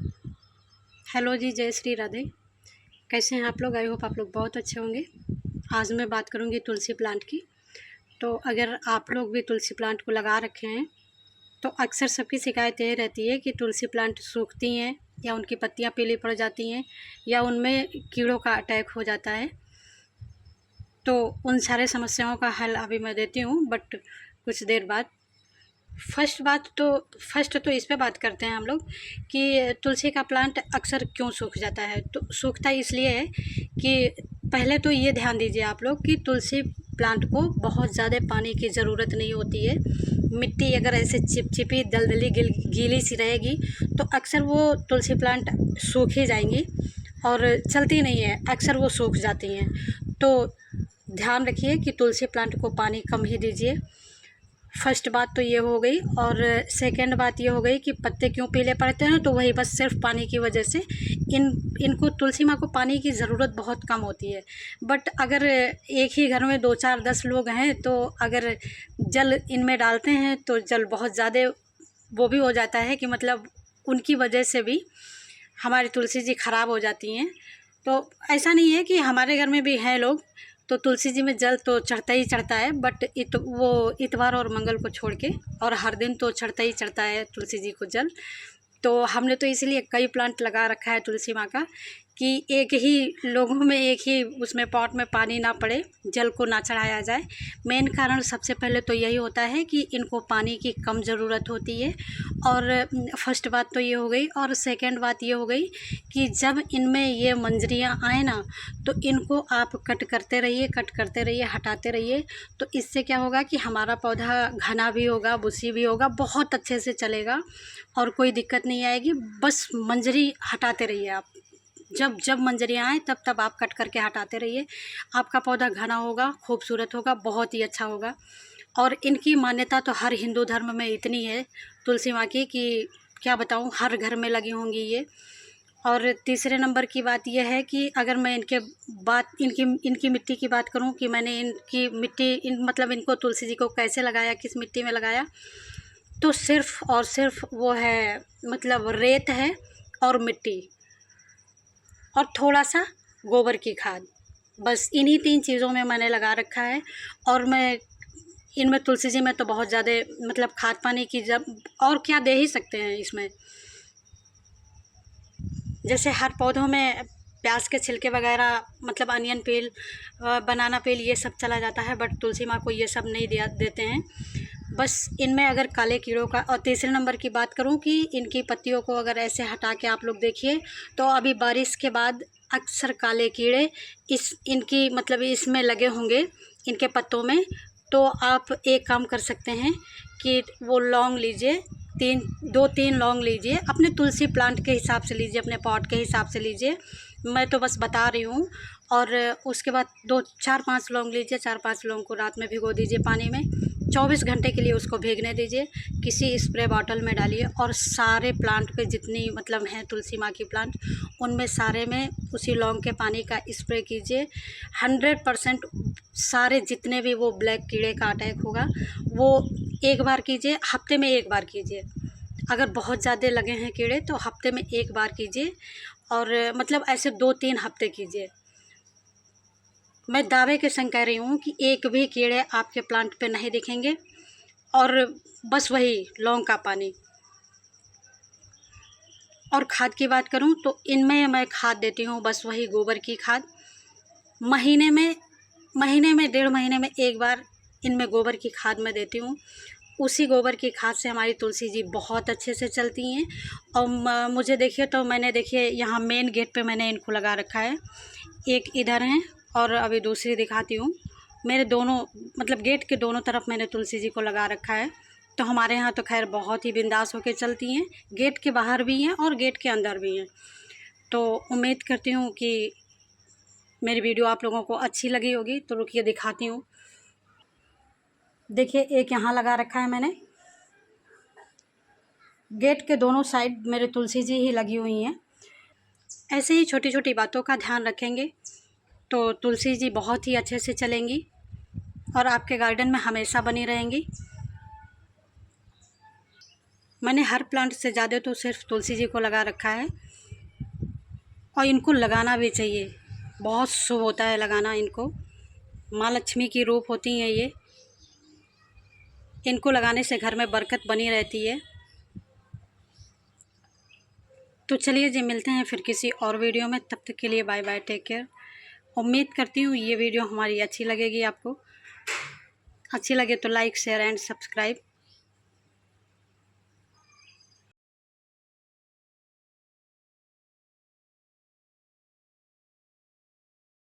Hello जी, जय श्री राधे। कैसे हैं आप लोग? आई होप आप लोग बहुत अच्छे होंगे। आज मैं बात करूंगी तुलसी प्लांट की। तो अगर आप लोग भी तुलसी प्लांट को लगा रखे हैं तो अक्सर सबकी शिकायत यही रहती है कि तुलसी प्लांट सूखती हैं या उनकी पत्तियां पीली पड़ जाती हैं या उनमें कीड़ों का अटैक हो जाता है। तो उन सारे समस्याओं का हल अभी मैं देती हूँ, बट कुछ देर बाद। फर्स्ट तो इस पे बात करते हैं हम लोग कि तुलसी का प्लांट अक्सर क्यों सूख जाता है। तो सूखता इसलिए है कि पहले तो ये ध्यान दीजिए आप लोग कि तुलसी प्लांट को बहुत ज़्यादा पानी की ज़रूरत नहीं होती है। मिट्टी अगर ऐसे चिपचिपी दलदली गीली सी रहेगी तो अक्सर वो तुलसी प्लांट सूख ही जाएंगी और चलती नहीं है, अक्सर वो सूख जाती हैं। तो ध्यान रखिए कि तुलसी प्लांट को पानी कम ही दीजिए। फर्स्ट बात तो ये हो गई। और सेकंड बात ये हो गई कि पत्ते क्यों पीले पड़ते हैं, तो वही बस सिर्फ पानी की वजह से। इनको तुलसी माँ को पानी की ज़रूरत बहुत कम होती है। बट अगर एक ही घर में 2 4 10 लोग हैं तो अगर जल इनमें डालते हैं तो जल बहुत ज़्यादा वो भी हो जाता है कि मतलब उनकी वजह से भी हमारी तुलसी जी ख़राब हो जाती हैं। तो ऐसा नहीं है कि हमारे घर में भी हैं लोग तो तुलसी जी में जल तो चढ़ता ही चढ़ता है, बट वो इतवार और मंगल को छोड़ के और हर दिन तो चढ़ता ही चढ़ता है तुलसी जी को जल। तो हमने तो इसीलिए कई प्लांट लगा रखा है तुलसी माँ का कि एक ही लोगों में एक ही उसमें पॉट में पानी ना पड़े, जल को ना चढ़ाया जाए। मेन कारण सबसे पहले तो यही होता है कि इनको पानी की कम ज़रूरत होती है। और फर्स्ट बात तो ये हो गई। और सेकंड बात ये हो गई कि जब इनमें ये मंजरियाँ आए ना तो इनको आप कट करते रहिए, हटाते रहिए। तो इससे क्या होगा कि हमारा पौधा घना भी होगा, बुशी भी होगा, बहुत अच्छे से चलेगा और कोई दिक्कत नहीं आएगी। बस मंजरी हटाते रहिए आप। जब जब मंजरियाँ आएँ तब तब आप कट करके हटाते रहिए। आपका पौधा घना होगा, खूबसूरत होगा, बहुत ही अच्छा होगा। और इनकी मान्यता तो हर हिंदू धर्म में इतनी है तुलसी माँ की कि क्या बताऊँ, हर घर में लगी होंगी ये। और तीसरे नंबर की बात यह है कि अगर मैं इनकी मिट्टी की बात करूं कि मैंने इनकी मिट्टी मतलब इनको तुलसी जी को कैसे लगाया, किस मिट्टी में लगाया, तो सिर्फ़ और सिर्फ वो है मतलब रेत है और मिट्टी और थोड़ा सा गोबर की खाद। बस इन्हीं 3 चीज़ों में मैंने लगा रखा है। और मैं इनमें तुलसी जी में तो बहुत ज़्यादा मतलब खाद पानी की जब और क्या दे ही सकते हैं इसमें। जैसे हर पौधों में प्याज के छिलके वगैरह मतलब अनियन पील, बनाना पील, ये सब चला जाता है, बट तुलसी माँ को ये सब नहीं देते हैं। बस इनमें अगर काले कीड़ों का। और तीसरे नंबर की बात करूं कि इनकी पत्तियों को अगर ऐसे हटा के आप लोग देखिए तो अभी बारिश के बाद अक्सर काले कीड़े इनकी मतलब इसमें लगे होंगे, इनके पत्तों में। तो आप एक काम कर सकते हैं कि वो लौंग लीजिए, 2 3 लौंग लीजिए, अपने तुलसी प्लांट के हिसाब से लीजिए, अपने पॉट के हिसाब से लीजिए, मैं तो बस बता रही हूँ। और उसके बाद 2 4 5 लौंग लीजिए, 4 5 लौंग को रात में भिगो दीजिए पानी में, 24 घंटे के लिए उसको भीगने दीजिए, किसी स्प्रे बॉटल में डालिए और सारे प्लांट पे जितनी मतलब हैं तुलसी माँ की प्लांट, उनमें सारे में उसी लौंग के पानी का स्प्रे कीजिए। 100% सारे जितने भी वो ब्लैक कीड़े का अटैक होगा वो एक बार कीजिए, हफ्ते में एक बार कीजिए। अगर बहुत ज़्यादा लगे हैं कीड़े तो हफ्ते में एक बार कीजिए और मतलब ऐसे 2 3 हफ्ते कीजिए। मैं दावे के संग कह रही हूँ कि एक भी कीड़े आपके प्लांट पे नहीं दिखेंगे। और बस वही लौंग का पानी। और खाद की बात करूँ तो इनमें मैं खाद देती हूँ बस वही गोबर की खाद। महीने में 1.5 महीने में एक बार इनमें गोबर की खाद मैं देती हूँ। उसी गोबर की खाद से हमारी तुलसी जी बहुत अच्छे से चलती हैं। और मुझे देखिए तो मैंने देखिए यहाँ मेन गेट पे मैंने इनको लगा रखा है, एक इधर है और अभी दूसरी दिखाती हूँ। मेरे दोनों मतलब गेट के दोनों तरफ मैंने तुलसी जी को लगा रखा है। तो हमारे यहाँ तो खैर बहुत ही बिंदास होकर चलती हैं, गेट के बाहर भी हैं और गेट के अंदर भी हैं। तो उम्मीद करती हूँ कि मेरी वीडियो आप लोगों को अच्छी लगी होगी। तो रुकिए दिखाती हूँ। देखिए एक यहाँ लगा रखा है मैंने, गेट के दोनों साइड मेरे तुलसी जी ही लगी हुई हैं। ऐसे ही छोटी छोटी बातों का ध्यान रखेंगे तो तुलसी जी बहुत ही अच्छे से चलेंगी और आपके गार्डन में हमेशा बनी रहेंगी। मैंने हर प्लांट से ज़्यादा तो सिर्फ तुलसी जी को लगा रखा है, और इनको लगाना भी चाहिए, बहुत शुभ होता है लगाना इनको। माँ लक्ष्मी की रूप होती हैं ये, इनको लगाने से घर में बरकत बनी रहती है। तो चलिए जी, मिलते हैं फिर किसी और वीडियो में, तब तक के लिए बाय बाय, टेक केयर। उम्मीद करती हूँ ये वीडियो हमारी अच्छी लगेगी आपको। अच्छी लगे तो लाइक शेयर एंड सब्सक्राइब